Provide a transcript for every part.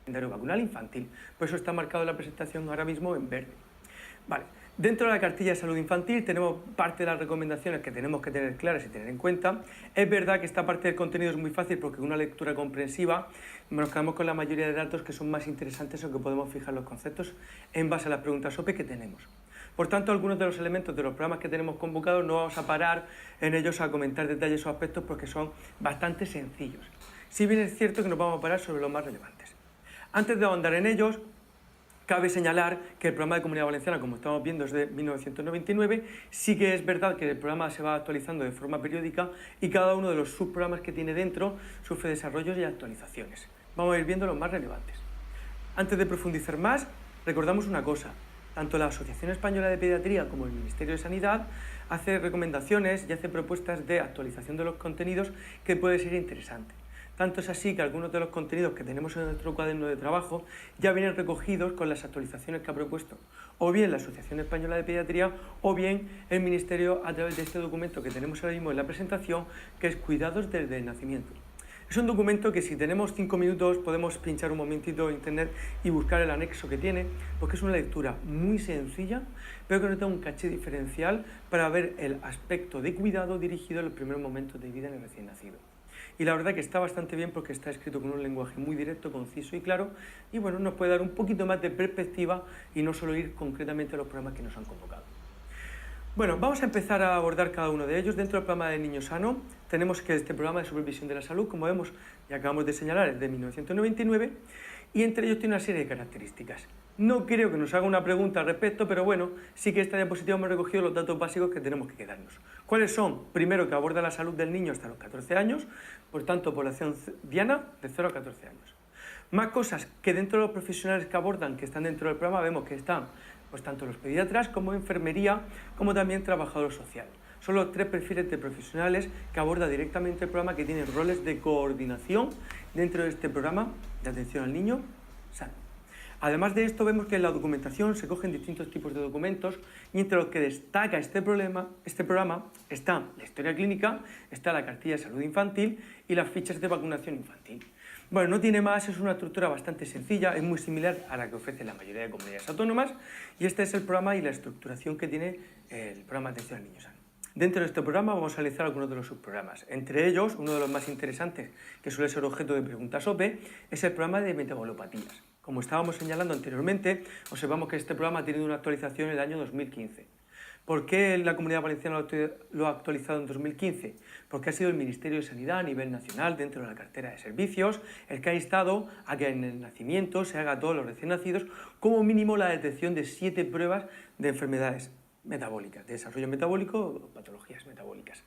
calendario vacunal infantil. Por eso está marcado en la presentación ahora mismo en verde. Vale. Dentro de la cartilla de salud infantil tenemos parte de las recomendaciones que tenemos que tener claras y tener en cuenta. Es verdad que esta parte del contenido es muy fácil porque con una lectura comprensiva nos quedamos con la mayoría de datos que son más interesantes o que podemos fijar los conceptos en base a las preguntas OPE que tenemos. Por tanto, algunos de los elementos de los programas que tenemos convocados no vamos a parar en ellos a comentar detalles o aspectos porque son bastante sencillos. Si bien es cierto que nos vamos a parar sobre los más relevantes. Antes de ahondar en ellos, cabe señalar que el programa de Comunidad Valenciana, como estamos viendo, es de 1999. Sí que es verdad que el programa se va actualizando de forma periódica y cada uno de los subprogramas que tiene dentro sufre desarrollos y actualizaciones. Vamos a ir viendo los más relevantes. Antes de profundizar más, recordamos una cosa. Tanto la Asociación Española de Pediatría como el Ministerio de Sanidad hace recomendaciones y hace propuestas de actualización de los contenidos que puede ser interesante. Tanto es así que algunos de los contenidos que tenemos en nuestro cuaderno de trabajo ya vienen recogidos con las actualizaciones que ha propuesto o bien la Asociación Española de Pediatría o bien el Ministerio a través de este documento que tenemos ahora mismo en la presentación, que es Cuidados desde el nacimiento. Es un documento que si tenemos 5 minutos podemos pinchar un momentito en internet y buscar el anexo que tiene, porque es una lectura muy sencilla, pero que nos da un caché diferencial para ver el aspecto de cuidado dirigido en los primeros momentos de vida en el recién nacido. Y la verdad que está bastante bien porque está escrito con un lenguaje muy directo, conciso y claro, y bueno, nos puede dar un poquito más de perspectiva y no solo ir concretamente a los programas que nos han convocado. Bueno, vamos a empezar a abordar cada uno de ellos. Dentro del programa de Niño Sano tenemos que este programa de supervisión de la salud, como vemos y acabamos de señalar, es de 1999 y entre ellos tiene una serie de características. No creo que nos haga una pregunta al respecto, pero bueno, sí que esta diapositiva hemos recogido los datos básicos que tenemos que quedarnos. ¿Cuáles son? Primero, que aborda la salud del niño hasta los 14 años, por tanto, población diana de 0 a 14 años. Más cosas que dentro de los profesionales que abordan, que están dentro del programa, vemos que están pues tanto los pediatras como enfermería, como también trabajador social. Son los 3 perfiles de profesionales que aborda directamente el programa, que tienen roles de coordinación dentro de este programa de atención al niño sano. Además de esto, vemos que en la documentación se cogen distintos tipos de documentos y entre los que destaca este programa está la historia clínica, está la cartilla de salud infantil y las fichas de vacunación infantil. Bueno, no tiene más, es una estructura bastante sencilla, es muy similar a la que ofrece la mayoría de comunidades autónomas y este es el programa y la estructuración que tiene el programa de atención al niño sano. Dentro de este programa vamos a analizar algunos de los subprogramas. Entre ellos, uno de los más interesantes, que suele ser objeto de preguntas OPE, es el programa de metabolopatías. Como estábamos señalando anteriormente, observamos que este programa ha tenido una actualización en el año 2015. ¿Por qué la Comunidad Valenciana lo ha actualizado en 2015? Porque ha sido el Ministerio de Sanidad a nivel nacional, dentro de la cartera de servicios, el que ha instado a que en el nacimiento se haga a todos los recién nacidos como mínimo la detección de 7 pruebas de enfermedades metabólicas, de desarrollo metabólico o patologías metabólicas.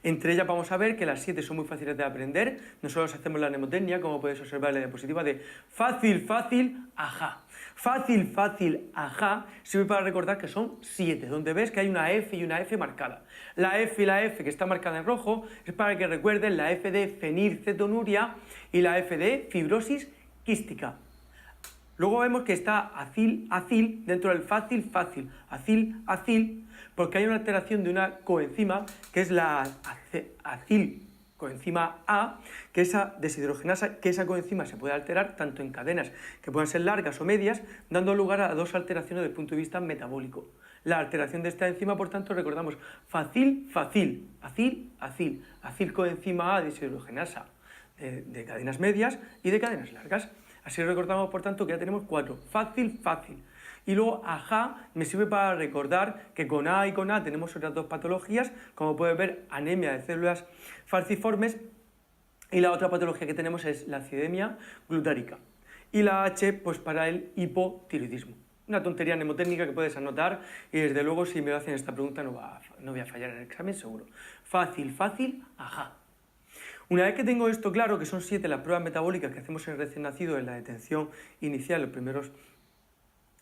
Entre ellas vamos a ver que las 7 son muy fáciles de aprender. Nosotros hacemos la mnemotecnia, como podéis observar en la diapositiva, de fácil, fácil, ajá. Fácil, fácil, ajá, sirve para recordar que son 7, donde ves que hay una F y una F marcada. La F y la F que está marcada en rojo es para que recuerden la F de fenilcetonuria y la F de fibrosis quística. Luego vemos que está acil, acil, dentro del fácil, fácil, acil, acil, porque hay una alteración de una coenzima, que es la acil coenzima A, que esa deshidrogenasa, que esa coenzima se puede alterar tanto en cadenas que puedan ser largas o medias, dando lugar a 2 alteraciones desde el punto de vista metabólico. La alteración de esta enzima, por tanto, recordamos, fácil, fácil, acil, acil, acil coenzima A, deshidrogenasa de cadenas medias y de cadenas largas. Así recordamos, por tanto, que ya tenemos 4. Fácil, fácil. Y luego, ajá, me sirve para recordar que con A y con A tenemos otras 2 patologías, como puedes ver, anemia de células falciformes, y la otra patología que tenemos es la acidemia glutárica. Y la H, pues para el hipotiroidismo. Una tontería mnemotécnica que puedes anotar y desde luego si me hacen esta pregunta no voy a fallar en el examen seguro. Fácil, fácil, ajá. Una vez que tengo esto claro, que son 7 las pruebas metabólicas que hacemos en el recién nacido en la detención inicial, los primeros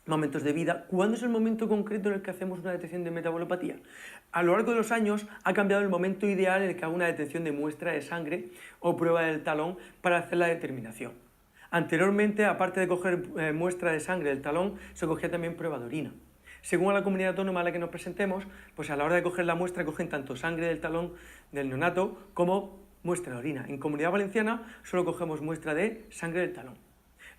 momentos de vida, ¿cuándo es el momento concreto en el que hacemos una detección de metabolopatía? A lo largo de los años ha cambiado el momento ideal en el que hago una detección de muestra de sangre o prueba del talón para hacer la determinación. Anteriormente, aparte de coger muestra de sangre del talón, se cogía también prueba de orina. Según la comunidad autónoma a la que nos presentemos, pues a la hora de coger la muestra cogen tanto sangre del talón del neonato como muestra de orina. En Comunidad Valenciana solo cogemos muestra de sangre del talón.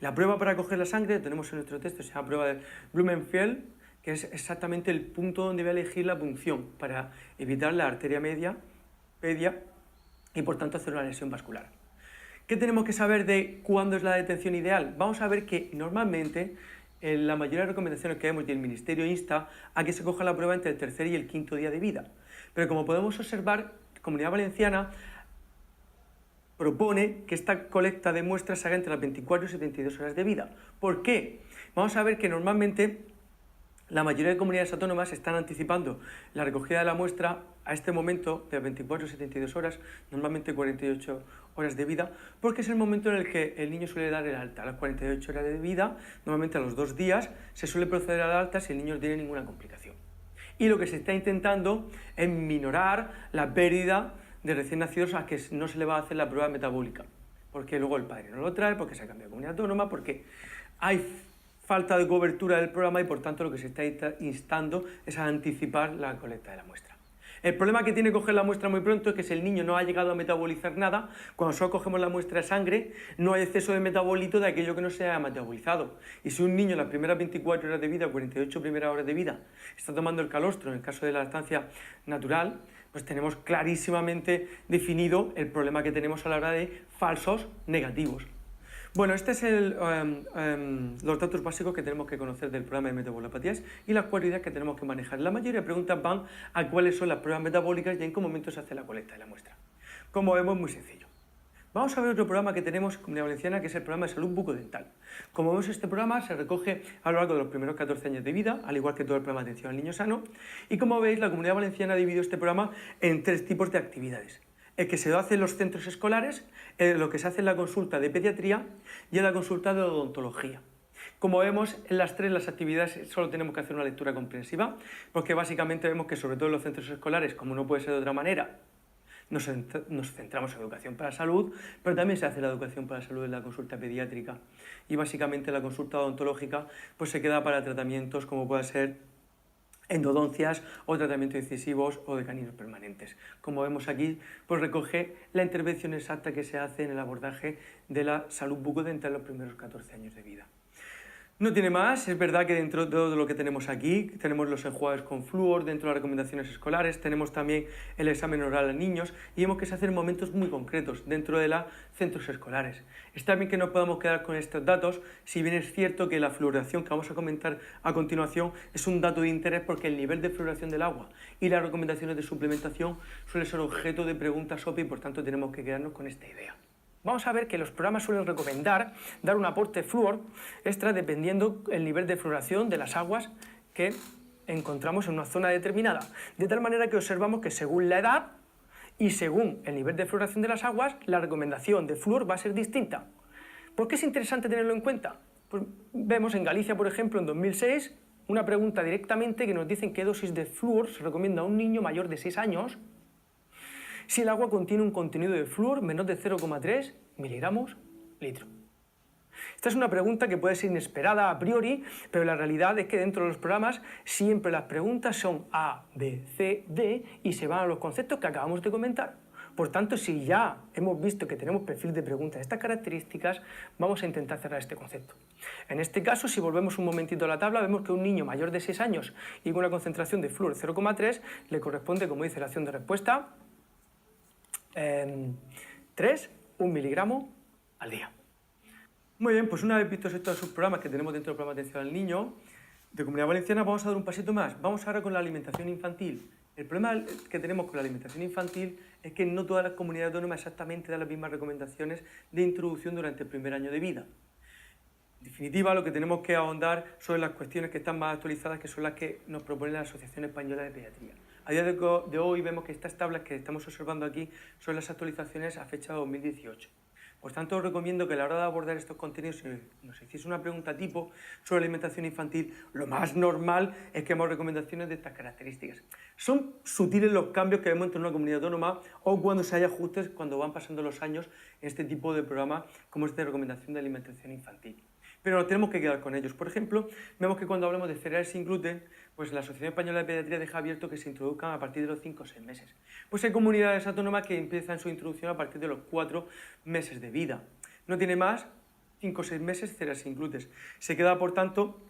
La prueba para coger la sangre, lo tenemos en nuestro texto, se llama prueba de Blumenfeld, que es exactamente el punto donde voy a elegir la punción para evitar la arteria media y por tanto hacer una lesión vascular. ¿Qué tenemos que saber de cuándo es la detención ideal? Vamos a ver que normalmente la mayoría de recomendaciones que vemos y el Ministerio insta a que se coja la prueba entre el tercer y el quinto día de vida. Pero como podemos observar, la Comunidad Valenciana propone que esta colecta de muestras se haga entre las 24 y 72 horas de vida. ¿Por qué? Vamos a ver que normalmente la mayoría de comunidades autónomas están anticipando la recogida de la muestra a este momento de 24 o 72 horas, normalmente 48 horas de vida, porque es el momento en el que el niño suele dar el alta. A las 48 horas de vida, normalmente a los 2 días, se suele proceder al alta si el niño no tiene ninguna complicación. Y lo que se está intentando es minorar la pérdida de recién nacidos a que no se le va a hacer la prueba metabólica, porque luego el padre no lo trae, porque se ha cambiado de comunidad autónoma, porque hay falta de cobertura del programa y por tanto lo que se está instando es a anticipar la colecta de la muestra. El problema que tiene coger la muestra muy pronto es que si el niño no ha llegado a metabolizar nada, cuando solo cogemos la muestra de sangre, no hay exceso de metabolito de aquello que no se ha metabolizado. Y si un niño en las primeras 24 horas de vida, 48 primeras horas de vida, está tomando el calostro, en el caso de la lactancia natural, pues tenemos clarísimamente definido el problema que tenemos a la hora de falsos negativos. Bueno, este es los datos básicos que tenemos que conocer del programa de metabolopatías y las cualidades que tenemos que manejar. La mayoría de preguntas van a cuáles son las pruebas metabólicas y en qué momento se hace la colecta de la muestra. Como vemos, muy sencillo. Vamos a ver otro programa que tenemos en Comunidad Valenciana, que es el programa de salud bucodental. Como vemos, este programa se recoge a lo largo de los primeros 14 años de vida, al igual que todo el programa de atención al niño sano. Y como veis, la Comunidad Valenciana ha dividido este programa en 3 tipos de actividades. El que se hace en los centros escolares, lo que se hace en la consulta de pediatría y en la consulta de odontología. Como vemos, en las 3 las actividades solo tenemos que hacer una lectura comprensiva, porque básicamente vemos que sobre todo en los centros escolares, como no puede ser de otra manera, nos centramos en educación para la salud, pero también se hace la educación para la salud en la consulta pediátrica. Y básicamente la consulta odontológica pues se queda para tratamientos como puede ser endodoncias o tratamientos incisivos o de caninos permanentes. Como vemos aquí, pues recoge la intervención exacta que se hace en el abordaje de la salud bucodental en los primeros 14 años de vida. No tiene más, es verdad que dentro de todo lo que tenemos aquí, tenemos los enjuagues con flúor, dentro de las recomendaciones escolares, tenemos también el examen oral a niños y vemos que se hace en momentos muy concretos dentro de los centros escolares. Está bien que no podamos quedar con estos datos, si bien es cierto que la fluoración que vamos a comentar a continuación es un dato de interés porque el nivel de fluoración del agua y las recomendaciones de suplementación suele ser objeto de preguntas OPE y por tanto tenemos que quedarnos con esta idea. Vamos a ver que los programas suelen recomendar dar un aporte de flúor extra dependiendo el nivel de fluoración de las aguas que encontramos en una zona determinada. De tal manera que observamos que según la edad y según el nivel de fluoración de las aguas, la recomendación de flúor va a ser distinta. ¿Por qué es interesante tenerlo en cuenta? Pues vemos en Galicia, por ejemplo, en 2006, una pregunta directamente que nos dicen qué dosis de flúor se recomienda a un niño mayor de 6 años si el agua contiene un contenido de flúor menor de 0,3 miligramos litro. Esta es una pregunta que puede ser inesperada a priori, pero la realidad es que dentro de los programas siempre las preguntas son A, B, C, D y se van a los conceptos que acabamos de comentar. Por tanto, si ya hemos visto que tenemos perfil de preguntas de estas características, vamos a intentar cerrar este concepto. En este caso, si volvemos un momentito a la tabla, vemos que un niño mayor de 6 años y con una concentración de flúor 0,3 le corresponde, como dice la acción de respuesta, 1 miligramo al día. Muy bien, pues una vez vistos estos subprogramas que tenemos dentro del programa de atención al niño de Comunidad Valenciana, vamos a dar un pasito más. Vamos ahora con la alimentación infantil. El problema que tenemos con la alimentación infantil es que no todas las comunidades autónomas exactamente dan las mismas recomendaciones de introducción durante el primer año de vida. En definitiva, lo que tenemos que ahondar son las cuestiones que están más actualizadas, que son las que nos propone la Asociación Española de Pediatría. A día de hoy vemos que estas tablas que estamos observando aquí son las actualizaciones a fecha de 2018. Por tanto, os recomiendo que a la hora de abordar estos contenidos, si nos hiciese una pregunta tipo sobre alimentación infantil, lo más normal es que hemos recomendaciones de estas características. Son sutiles los cambios que vemos entre una comunidad autónoma o cuando se hay ajustes cuando van pasando los años en este tipo de programa como este de recomendación de alimentación infantil. Pero nos tenemos que quedar con ellos. Por ejemplo, vemos que cuando hablamos de cereales sin gluten, pues la Asociación Española de Pediatría deja abierto que se introduzcan a partir de los 5 o 6 meses. Pues hay comunidades autónomas que empiezan su introducción a partir de los 4 meses de vida. No tiene más, 5 o 6 meses cereal sin gluten. Se queda, por tanto,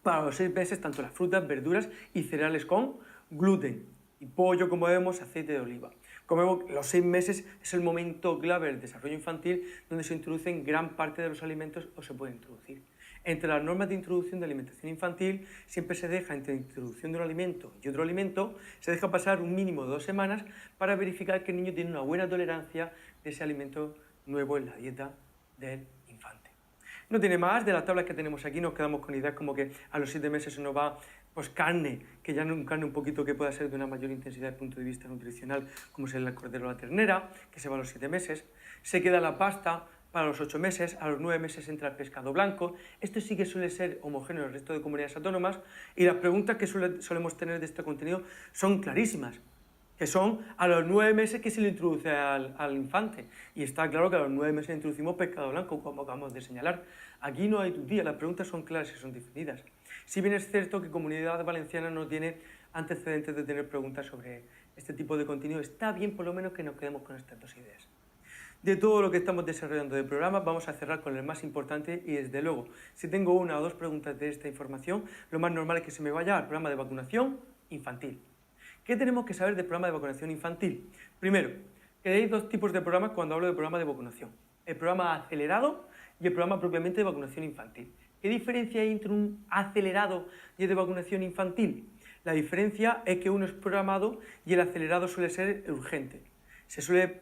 para los 6 meses tanto las frutas, verduras y cereales con gluten. Y pollo, como vemos, aceite de oliva. Como vemos, los 6 meses es el momento clave del desarrollo infantil donde se introducen gran parte de los alimentos o se pueden introducir. Entre las normas de introducción de alimentación infantil siempre se deja entre la introducción de un alimento y otro alimento, se deja pasar un mínimo de 2 semanas para verificar que el niño tiene una buena tolerancia de ese alimento nuevo en la dieta del infante. No tiene más, de las tablas que tenemos aquí nos quedamos con ideas como que a los 7 meses se nos va pues carne, que ya no es carne un poquito que pueda ser de una mayor intensidad desde el punto de vista nutricional, como es el cordero o la ternera, que se va a los 7 meses. Se queda la pasta para los 8 meses, a los 9 meses entra el pescado blanco. Esto sí que suele ser homogéneo en el resto de comunidades autónomas y las preguntas que solemos tener de este contenido son clarísimas, que son a los 9 meses que se le introduce al infante. Y está claro que a los 9 meses introducimos pescado blanco, como acabamos de señalar. Aquí no hay tutía, las preguntas son claras y son definidas. Si bien es cierto que Comunidad Valenciana no tiene antecedentes de tener preguntas sobre este tipo de contenido, está bien por lo menos que nos quedemos con estas dos ideas. De todo lo que estamos desarrollando del programa, vamos a cerrar con el más importante y, desde luego, si tengo una o dos preguntas de esta información, lo más normal es que se me vaya al programa de vacunación infantil. ¿Qué tenemos que saber del programa de vacunación infantil? Primero, que hay dos tipos de programas cuando hablo de programa de vacunación. El programa acelerado y el programa propiamente de vacunación infantil. ¿Qué diferencia hay entre un acelerado y el de vacunación infantil? La diferencia es que uno es programado y el acelerado suele ser urgente. Se suele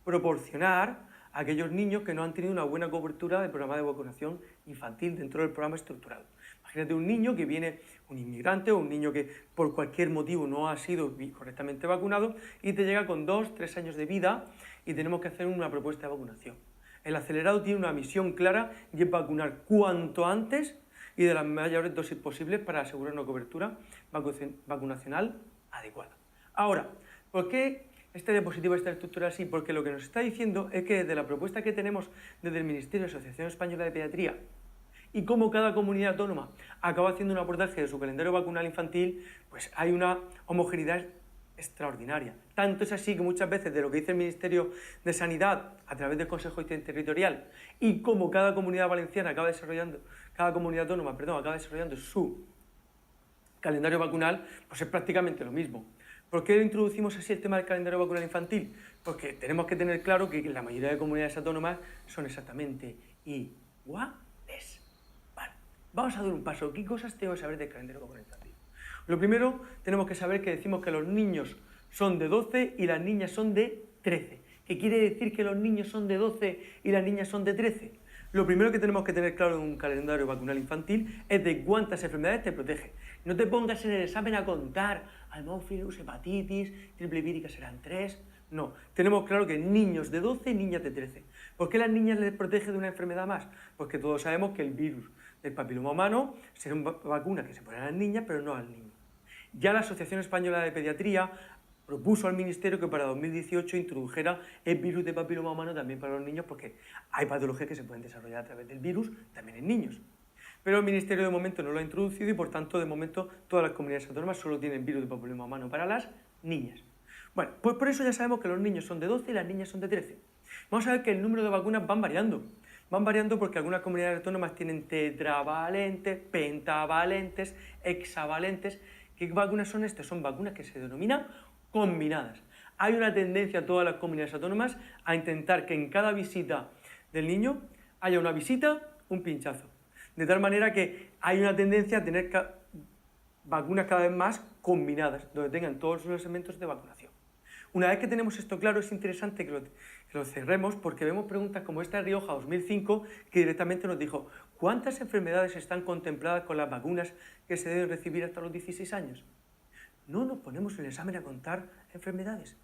proporcionar a aquellos niños que no han tenido una buena cobertura del programa de vacunación infantil dentro del programa estructurado. Imagínate un niño que viene, un inmigrante o un niño que por cualquier motivo no ha sido correctamente vacunado y te llega con 2 o 3 años de vida y tenemos que hacer una propuesta de vacunación. El acelerado tiene una misión clara y es vacunar cuanto antes y de las mayores dosis posibles para asegurar una cobertura vacunacional adecuada. Ahora, ¿por qué esta diapositiva está estructurada así? Porque lo que nos está diciendo es que desde la propuesta que tenemos desde el Ministerio de Asociación Española de Pediatría y como cada comunidad autónoma acaba haciendo un abordaje de su calendario vacunal infantil, pues hay una homogeneidad extraordinaria. Tanto es así que muchas veces de lo que dice el Ministerio de Sanidad a través del Consejo Interterritorial y como cada comunidad valenciana cada comunidad autónoma acaba desarrollando su calendario vacunal, pues es prácticamente lo mismo. ¿Por qué introducimos así el tema del calendario vacunal infantil? Porque tenemos que tener claro que la mayoría de comunidades autónomas son exactamente iguales. Vale, vamos a dar un paso. ¿Qué cosas tengo que saber del calendario vacunal infantil? Lo primero, tenemos que saber que decimos que los niños son de 12 y las niñas son de 13. ¿Qué quiere decir que los niños son de 12 y las niñas son de 13? Lo primero que tenemos que tener claro en un calendario vacunal infantil es de cuántas enfermedades te protege. No te pongas en el examen a contar Haemophilus, hepatitis, triple vírica serán 3. No, tenemos claro que niños de 12 y niñas de 13. ¿Por qué las niñas les protege de una enfermedad más? Porque todos sabemos que el virus del papiloma humano será una vacuna que se pone a las niñas, pero no al niño. Ya la Asociación Española de Pediatría propuso al Ministerio que para 2018 introdujera el virus de papiloma humano también para los niños, porque hay patologías que se pueden desarrollar a través del virus también en niños. Pero el Ministerio de momento no lo ha introducido y por tanto de momento todas las comunidades autónomas solo tienen virus de papiloma humano para las niñas. Bueno, pues por eso ya sabemos que los niños son de 12 y las niñas son de 13. Vamos a ver que el número de vacunas van variando. Van variando porque algunas comunidades autónomas tienen tetravalentes, pentavalentes, hexavalentes. ¿Qué vacunas son estas? Son vacunas que se denominan combinadas. Hay una tendencia a todas las comunidades autónomas a intentar que en cada visita del niño haya una visita, un pinchazo. De tal manera que hay una tendencia a tener vacunas cada vez más combinadas, donde tengan todos los elementos de vacunación. Una vez que tenemos esto claro, es interesante que lo cerremos porque vemos preguntas como esta de Rioja 2005 que directamente nos dijo ¿cuántas enfermedades están contempladas con las vacunas que se deben recibir hasta los 16 años? No nos ponemos en el examen a contar enfermedades.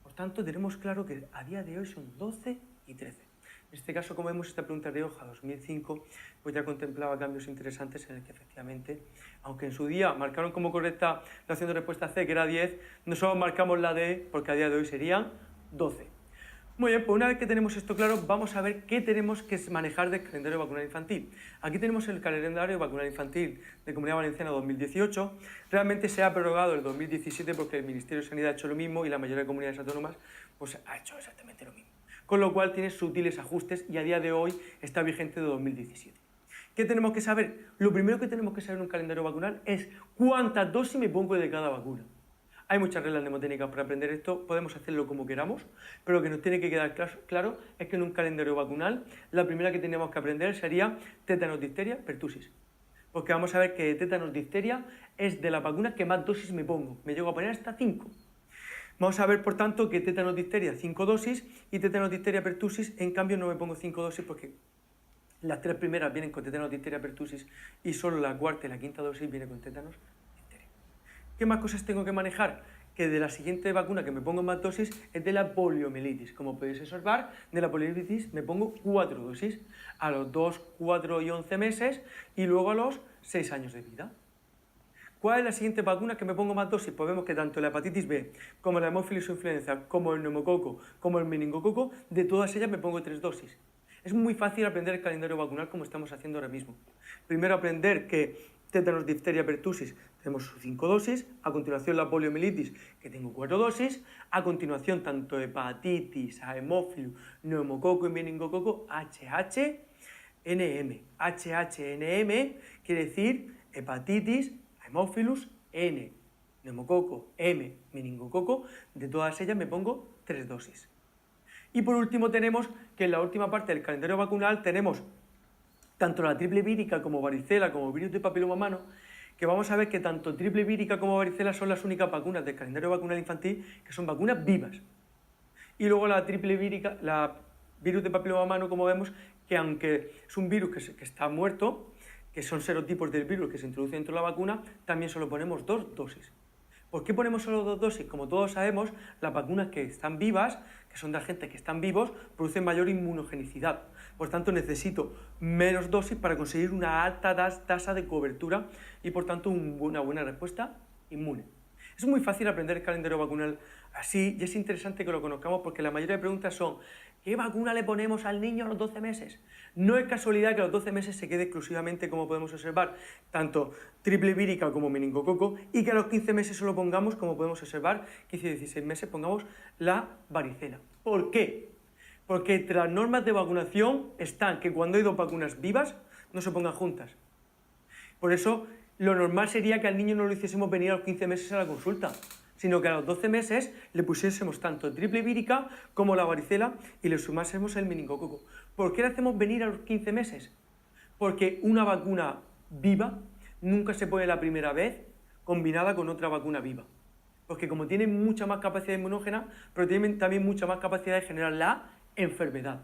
Por tanto, tenemos claro que a día de hoy son 12 y 13. En este caso, como vemos, esta pregunta de Rioja 2005 pues ya contemplaba cambios interesantes en el que efectivamente, aunque en su día marcaron como correcta la opción de respuesta C, que era 10, nosotros marcamos la D porque a día de hoy serían 12. Muy bien, pues una vez que tenemos esto claro, vamos a ver qué tenemos que manejar del calendario vacunal infantil. Aquí tenemos el calendario vacunal infantil de Comunidad Valenciana 2018. Realmente se ha prorrogado el 2017 porque el Ministerio de Sanidad ha hecho lo mismo y la mayoría de comunidades autónomas pues, ha hecho exactamente lo mismo. con lo cual tiene sutiles ajustes y a día de hoy está vigente de 2017. ¿Qué tenemos que saber? Lo primero que tenemos que saber en un calendario vacunal es cuántas dosis me pongo de cada vacuna. Hay muchas reglas mnemotécnicas para aprender esto, podemos hacerlo como queramos, pero lo que nos tiene que quedar claro es que en un calendario vacunal la primera que tenemos que aprender sería tétanos, difteria, pertusis. Porque vamos a ver que tétanos, difteria es de las vacunas que más dosis me pongo. Me llego a poner hasta 5. Vamos a ver, por tanto, que tétanos, difteria 5 dosis y tétanos, difteria, pertusis, en cambio no me pongo 5 dosis porque las 3 primeras vienen con tétanos, difteria, pertusis y solo la cuarta y la quinta dosis viene con tétanos, difteria. ¿Qué más cosas tengo que manejar? Que de la siguiente vacuna que me pongo más dosis es de la poliomielitis. Como podéis observar, de la poliomielitis me pongo 4 dosis, a los 2, 4 y 11 meses y luego a los 6 años de vida. ¿Cuál es la siguiente vacuna que me pongo más dosis? Pues vemos que tanto la hepatitis B, como la hemófilis influenza, como el neumococo, como el meningococo, de todas ellas me pongo 3 dosis. Es muy fácil aprender el calendario vacunal como estamos haciendo ahora mismo. Primero aprender que tétanos, difteria, pertusis, tenemos 5 dosis, a continuación la poliomielitis, que tengo 4 dosis, a continuación tanto hepatitis, a hemófilo, neumococo y meningococo, HHNM. HHNM quiere decir hepatitis, hemófilus, N, neumococo, M, meningococo, de todas ellas me pongo 3 dosis. Y por último tenemos que en la última parte del calendario vacunal tenemos tanto la triple vírica como varicela como virus de papiloma humano, que vamos a ver que tanto triple vírica como varicela son las únicas vacunas del calendario vacunal infantil que son vacunas vivas. Y luego la triple vírica, la virus de papiloma humano, como vemos, que aunque es un virus que está muerto, que son serotipos del virus que se introduce dentro de la vacuna, también solo ponemos 2 dosis. ¿Por qué ponemos solo 2 dosis? Como todos sabemos, las vacunas que están vivas, que son de agentes que están vivos, producen mayor inmunogenicidad. Por tanto, necesito menos dosis para conseguir una alta tasa de cobertura y, por tanto, una buena respuesta inmune. Es muy fácil aprender el calendario vacunal así y es interesante que lo conozcamos porque la mayoría de preguntas son ¿qué vacuna le ponemos al niño a los 12 meses? No es casualidad que a los 12 meses se quede exclusivamente, como podemos observar, tanto triple vírica como meningococo y que a los 15 meses solo pongamos, como podemos observar, 15 y 16 meses pongamos la varicela. ¿Por qué? Porque entre las normas de vacunación están que cuando hay 2 vacunas vivas no se pongan juntas. Por eso lo normal sería que al niño no lo hiciésemos venir a los 15 meses a la consulta, sino que a los 12 meses le pusiésemos tanto triple vírica como la varicela y le sumásemos el meningococo. ¿Por qué le hacemos venir a los 15 meses? Porque una vacuna viva nunca se pone la primera vez combinada con otra vacuna viva. Porque como tienen mucha más capacidad inmunógena, pero tienen también mucha más capacidad de generar la enfermedad.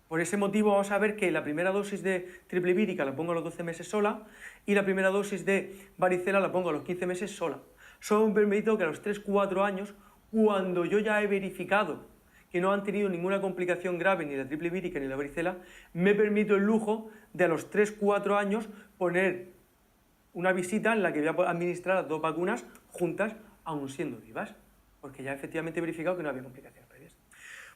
Por ese motivo vamos a ver que la primera dosis de triple vírica la pongo a los 12 meses sola y la primera dosis de varicela la pongo a los 15 meses sola. Solo me permito que a los 3-4 años, cuando yo ya he verificado que no han tenido ninguna complicación grave ni la triple vírica ni la varicela, me permito el lujo de a los 3-4 años poner una visita en la que voy a administrar las 2 vacunas juntas, aun siendo vivas, porque ya efectivamente he verificado que no había complicaciones previas.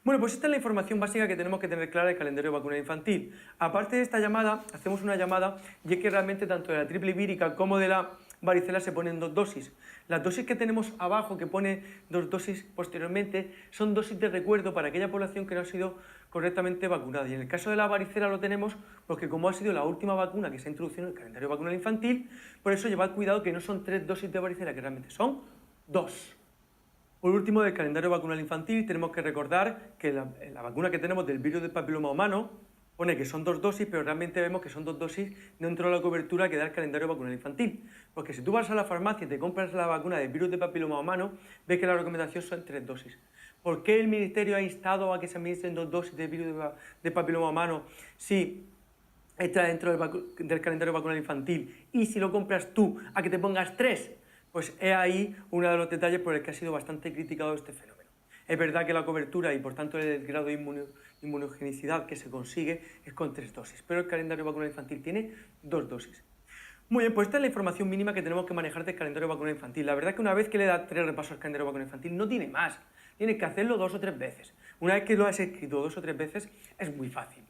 Bueno, pues esta es la información básica que tenemos que tener clara del calendario vacunal infantil. Aparte de esta llamada, hacemos una llamada y es que realmente tanto de la triple vírica como de la varicela se ponen 2 dosis. Las dosis que tenemos abajo, que pone 2 dosis posteriormente, son dosis de recuerdo para aquella población que no ha sido correctamente vacunada. Y en el caso de la varicela lo tenemos porque como ha sido la última vacuna que se ha introducido en el calendario vacunal infantil, por eso llevad cuidado que no son 3 dosis de varicela, que realmente son 2. Por último, del calendario vacunal infantil tenemos que recordar que la vacuna que tenemos del virus del papiloma humano pone que son 2 dosis, pero realmente vemos que son 2 dosis dentro de la cobertura que da el calendario vacunal infantil. Porque si tú vas a la farmacia y te compras la vacuna del virus del papiloma humano, ves que la recomendación son 3 dosis. ¿Por qué el Ministerio ha instado a que se administren 2 dosis de virus de papiloma humano si está dentro del calendario vacunal infantil y si lo compras tú a que te pongas 3? Pues es ahí uno de los detalles por el que ha sido bastante criticado este fenómeno. Es verdad que la cobertura y por tanto el grado de inmunogenicidad que se consigue es con 3 dosis, pero el calendario vacunal infantil tiene 2 dosis. Muy bien, pues esta es la información mínima que tenemos que manejar del calendario vacunal infantil. La verdad es que una vez que le das 3 repasos al calendario vacunal infantil no tiene más, tienes que hacerlo 2 o 3 veces. Una vez que lo has escrito 2 o 3 veces es muy fácil.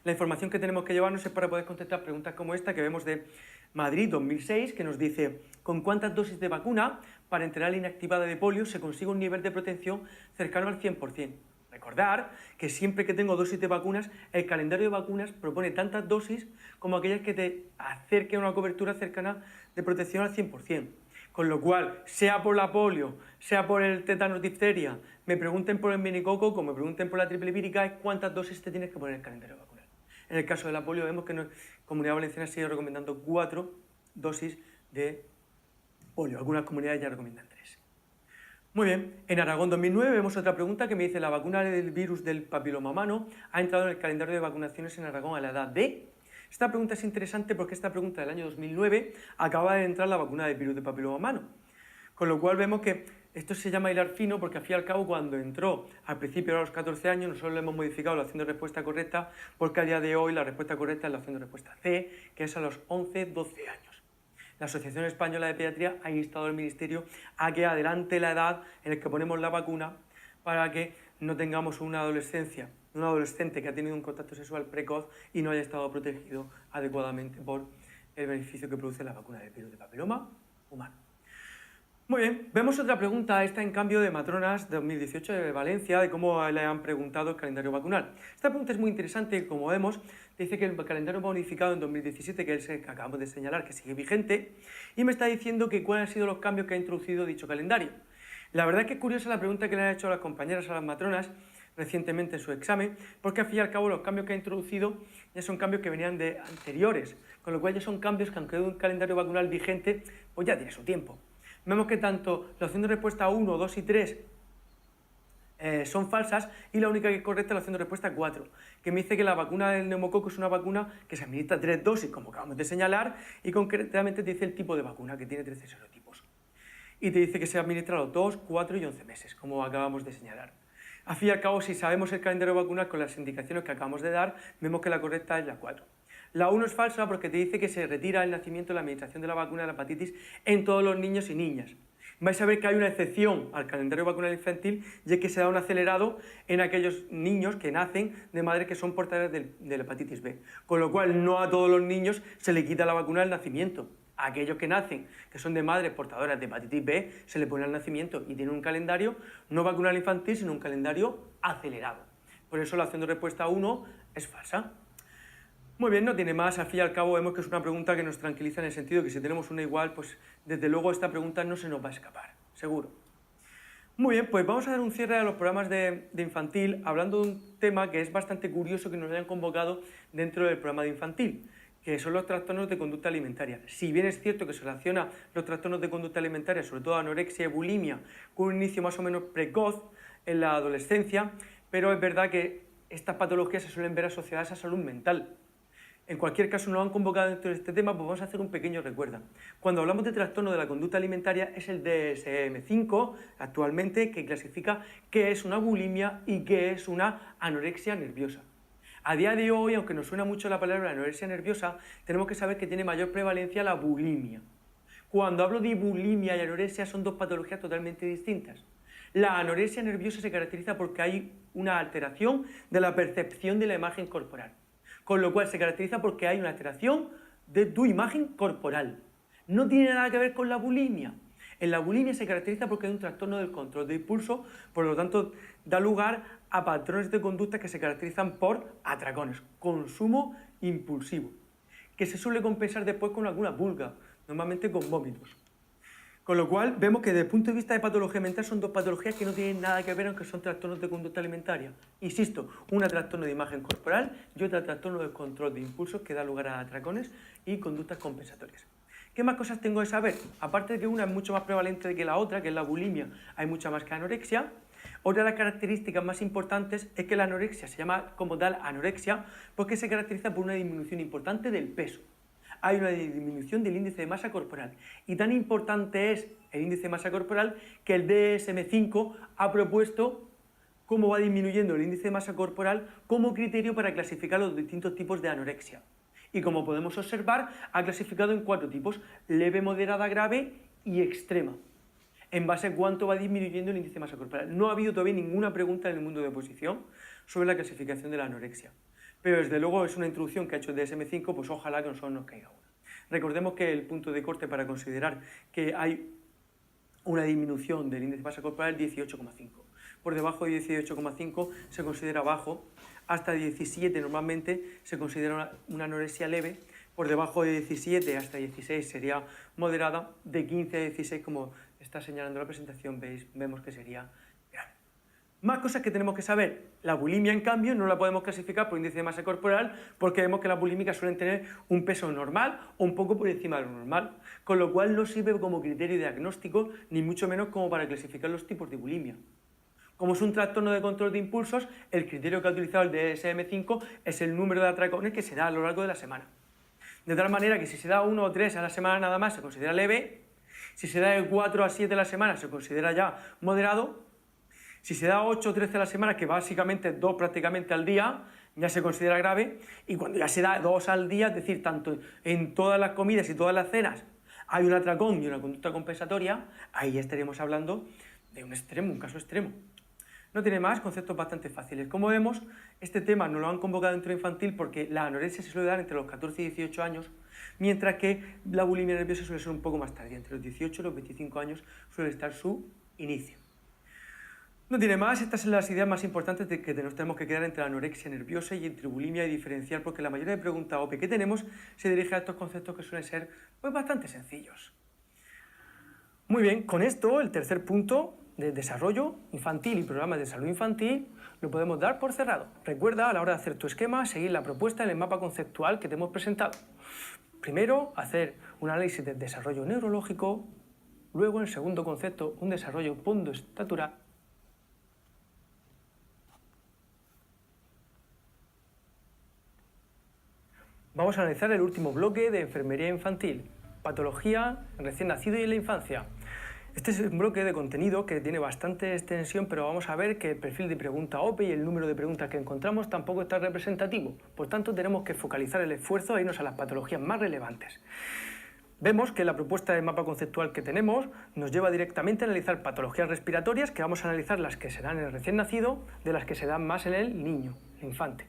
La información que tenemos que llevarnos es para poder contestar preguntas como esta que vemos de Madrid 2006, que nos dice ¿con cuántas dosis de vacuna para entrenar la inactivada de polio se consigue un nivel de protección cercano al 100%? Recordar que siempre que tengo dosis de vacunas, el calendario de vacunas propone tantas dosis como aquellas que te acerquen a una cobertura cercana de protección al 100%. Con lo cual, sea por la polio, sea por el tétanos difteria, me pregunten por el meningococo, me pregunten por la triple vírica, es cuántas dosis te tienes que poner en el calendario vacunal. En el caso de la polio vemos que la Comunidad Valenciana sigue recomendando 4 dosis de polio. Algunas comunidades ya recomiendan 3. Muy bien, en Aragón 2009 vemos otra pregunta que me dice: la vacuna del virus del papiloma humano ha entrado en el calendario de vacunaciones en Aragón a la edad de... Esta pregunta es interesante porque esta pregunta del año 2009 acaba de entrar la vacuna del virus del papiloma humano. Con lo cual vemos que esto se llama hilar fino porque al fin y al cabo cuando entró al principio a los 14 años nosotros le hemos modificado la opción de respuesta correcta porque a día de hoy la respuesta correcta es la opción de respuesta C, que es a los 11-12 años. La Asociación Española de Pediatría ha instado al Ministerio a que adelante la edad en la que ponemos la vacuna para que no tengamos un adolescente que ha tenido un contacto sexual precoz y no haya estado protegido adecuadamente por el beneficio que produce la vacuna del virus de papiloma humano. Muy bien, vemos otra pregunta, esta en cambio de Matronas 2018 de Valencia, de cómo le han preguntado el calendario vacunal. Esta pregunta es muy interesante, como vemos, dice que el calendario modificado en 2017, que es el que acabamos de señalar, que sigue vigente, y me está diciendo que cuáles han sido los cambios que ha introducido dicho calendario. La verdad es que es curiosa la pregunta que le han hecho a las compañeras, a las matronas, recientemente en su examen, porque al fin y al cabo los cambios que ha introducido ya son cambios que venían de anteriores, con lo cual ya son cambios que aunque un calendario vacunal vigente, pues ya tiene su tiempo. Vemos que tanto la opción de respuesta 1, 2 y 3 son falsas y la única que es correcta es la opción de respuesta 4, que me dice que la vacuna del neumococo es una vacuna que se administra 3 dosis, como acabamos de señalar, y concretamente te dice el tipo de vacuna, que tiene 13 serotipos. Y te dice que se administra a los 2, 4 y 11 meses, como acabamos de señalar. Al fin y al cabo, si sabemos el calendario vacunal con las indicaciones que acabamos de dar, vemos que la correcta es la 4. La 1 es falsa porque te dice que se retira el nacimiento de la administración de la vacuna de la hepatitis en todos los niños y niñas. Vais a ver que hay una excepción al calendario vacunal infantil y es que se da un acelerado en aquellos niños que nacen de madres que son portadores de la hepatitis B. Con lo cual no a todos los niños se le quita la vacuna del nacimiento. A aquellos que nacen, que son de madres portadoras de hepatitis B, se le pone al nacimiento y tiene un calendario no vacunal infantil, sino un calendario acelerado. Por eso la opción de respuesta 1 es falsa. Muy bien, no tiene más, al fin y al cabo vemos que es una pregunta que nos tranquiliza en el sentido que si tenemos una igual, pues desde luego esta pregunta no se nos va a escapar, seguro. Muy bien, pues vamos a dar un cierre a los programas de infantil hablando de un tema que es bastante curioso que nos hayan convocado dentro del programa de infantil, que son los trastornos de conducta alimentaria. Si bien es cierto que se relaciona los trastornos de conducta alimentaria, sobre todo anorexia y bulimia, con un inicio más o menos precoz en la adolescencia, pero es verdad que estas patologías se suelen ver asociadas a salud mental. En cualquier caso, nos han convocado dentro de este tema, pues vamos a hacer un pequeño recuerdo. Cuando hablamos de trastorno de la conducta alimentaria, es el DSM-5 actualmente, que clasifica qué es una bulimia y qué es una anorexia nerviosa. A día de hoy, aunque nos suena mucho la palabra anorexia nerviosa, tenemos que saber que tiene mayor prevalencia la bulimia. Cuando hablo de bulimia y anorexia, son dos patologías totalmente distintas. La anorexia nerviosa se caracteriza porque hay una alteración de la percepción de la imagen corporal. Con lo cual se caracteriza porque hay una alteración de tu imagen corporal. No tiene nada que ver con la bulimia. En la bulimia se caracteriza porque hay un trastorno del control de impulso, por lo tanto da lugar a patrones de conducta que se caracterizan por atracones, consumo impulsivo, que se suele compensar después con alguna vulga, normalmente con vómitos. Con lo cual, vemos que desde el punto de vista de patología mental son dos patologías que no tienen nada que ver, aunque son trastornos de conducta alimentaria. Insisto, una trastorno de imagen corporal y otra trastorno de control de impulsos que da lugar a atracones y conductas compensatorias. ¿Qué más cosas tengo que saber? Aparte de que una es mucho más prevalente que la otra, que es la bulimia, hay mucha más que anorexia. Otra de las características más importantes es que la anorexia se llama como tal anorexia porque se caracteriza por una disminución importante del peso. Hay una disminución del índice de masa corporal. Y tan importante es el índice de masa corporal que el DSM-5 ha propuesto cómo va disminuyendo el índice de masa corporal como criterio para clasificar los distintos tipos de anorexia. Y como podemos observar, ha clasificado en 4 tipos: leve, moderada, grave y extrema, en base a cuánto va disminuyendo el índice de masa corporal. No ha habido todavía ninguna pregunta en el mundo de oposición sobre la clasificación de la anorexia. Pero desde luego es una introducción que ha hecho el DSM-5, pues ojalá que a nosotros nos caiga una. Recordemos que el punto de corte para considerar que hay una disminución del índice de masa corporal es 18,5. por debajo de 18,5 se considera bajo, hasta 17 normalmente se considera una anorexia leve, por debajo de 17 hasta 16 sería moderada, de 15 a 16, como está señalando la presentación, vemos que sería grave. Más cosas que tenemos que saber. La bulimia, en cambio, no la podemos clasificar por índice de masa corporal porque vemos que las bulímicas suelen tener un peso normal o un poco por encima de lo normal, con lo cual no sirve como criterio diagnóstico, ni mucho menos como para clasificar los tipos de bulimia. Como es un trastorno de control de impulsos, el criterio que ha utilizado el DSM-5 es el número de atracones que se da a lo largo de la semana. De tal manera que si se da 1 o 3 a la semana nada más se considera leve, si se da de 4 a 7 a la semana se considera ya moderado, si se da 8 o 13 a la semana, que básicamente es 2 prácticamente al día, ya se considera grave, y cuando ya se da 2 al día, es decir, tanto en todas las comidas y todas las cenas hay un atracón y una conducta compensatoria, ahí ya estaríamos hablando de un extremo, un caso extremo. No tiene más, conceptos bastante fáciles. Como vemos, este tema no lo han convocado dentro de infantil porque la anorexia se suele dar entre los 14 y 18 años, mientras que la bulimia nerviosa suele ser un poco más tarde, entre los 18 y los 25 años suele estar su inicio. No tiene más, estas son las ideas más importantes de que nos tenemos que quedar entre la anorexia nerviosa y entre bulimia y diferencial, porque la mayoría de preguntas OPE que tenemos se dirige a estos conceptos que suelen ser pues, bastante sencillos. Muy bien, con esto, el tercer punto de desarrollo infantil y programas de salud infantil lo podemos dar por cerrado. Recuerda, a la hora de hacer tu esquema, seguir la propuesta en el mapa conceptual que te hemos presentado. Primero, hacer un análisis del desarrollo neurológico, luego, en el segundo concepto, un desarrollo pondoestatural. Vamos a analizar el último bloque de enfermería infantil, patología en recién nacido y en la infancia. Este es un bloque de contenido que tiene bastante extensión, pero vamos a ver que el perfil de pregunta OPE y el número de preguntas que encontramos tampoco está representativo. Por tanto, tenemos que focalizar el esfuerzo e irnos a las patologías más relevantes. Vemos que la propuesta de mapa conceptual que tenemos nos lleva directamente a analizar patologías respiratorias, que vamos a analizar las que se dan en el recién nacido, de las que se dan más en el niño, el infante.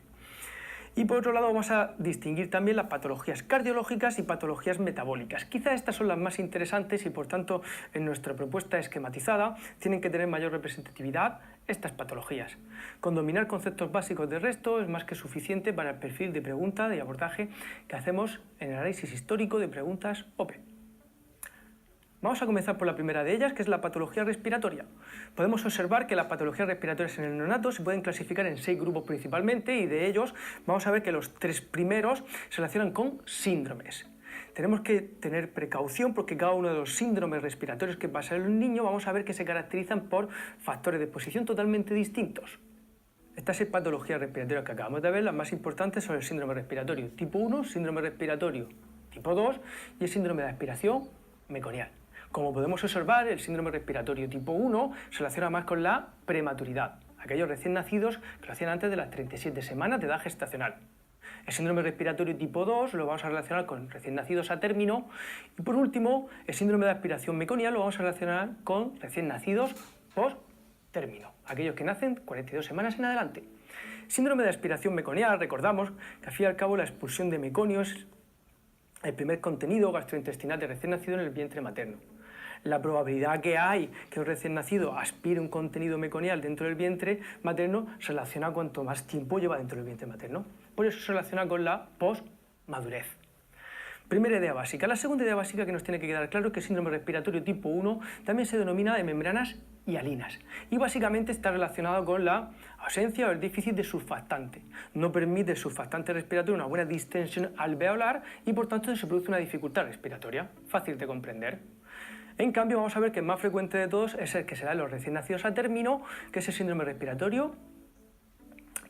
Y por otro lado vamos a distinguir también las patologías cardiológicas y patologías metabólicas. Quizá estas son las más interesantes y por tanto en nuestra propuesta esquematizada tienen que tener mayor representatividad estas patologías. Con dominar conceptos básicos del resto es más que suficiente para el perfil de pregunta y abordaje que hacemos en el análisis histórico de preguntas OPE. Vamos a comenzar por la primera de ellas, que es la patología respiratoria. Podemos observar que las patologías respiratorias en el neonato se pueden clasificar en 6 grupos principalmente, y de ellos vamos a ver que los 3 primeros se relacionan con síndromes. Tenemos que tener precaución porque cada uno de los síndromes respiratorios que pasa en un niño vamos a ver que se caracterizan por factores de exposición totalmente distintos. Estas 6 patologías respiratorias que acabamos de ver, las más importantes son el síndrome respiratorio tipo 1, síndrome respiratorio tipo 2 y el síndrome de aspiración meconial. Como podemos observar, el síndrome respiratorio tipo 1 se relaciona más con la prematuridad, aquellos recién nacidos que lo hacían antes de las 37 semanas de edad gestacional. El síndrome respiratorio tipo 2 lo vamos a relacionar con recién nacidos a término. Y por último, el síndrome de aspiración meconial lo vamos a relacionar con recién nacidos post-término, aquellos que nacen 42 semanas en adelante. Síndrome de aspiración meconial, recordamos que al fin y al cabo la expulsión de meconio es el primer contenido gastrointestinal de recién nacido en el vientre materno. La probabilidad que hay que un recién nacido aspire un contenido meconial dentro del vientre materno se relaciona cuanto más tiempo lleva dentro del vientre materno. Por eso se relaciona con la posmadurez. Primera idea básica. La segunda idea básica que nos tiene que quedar claro es que el síndrome respiratorio tipo 1 también se denomina de membranas hialinas y básicamente está relacionado con la ausencia o el déficit de surfactante. No permite el surfactante respiratorio una buena distensión alveolar y por tanto se produce una dificultad respiratoria. Fácil de comprender. En cambio, vamos a ver que el más frecuente de todos es el que se da en los recién nacidos a término, que es el síndrome respiratorio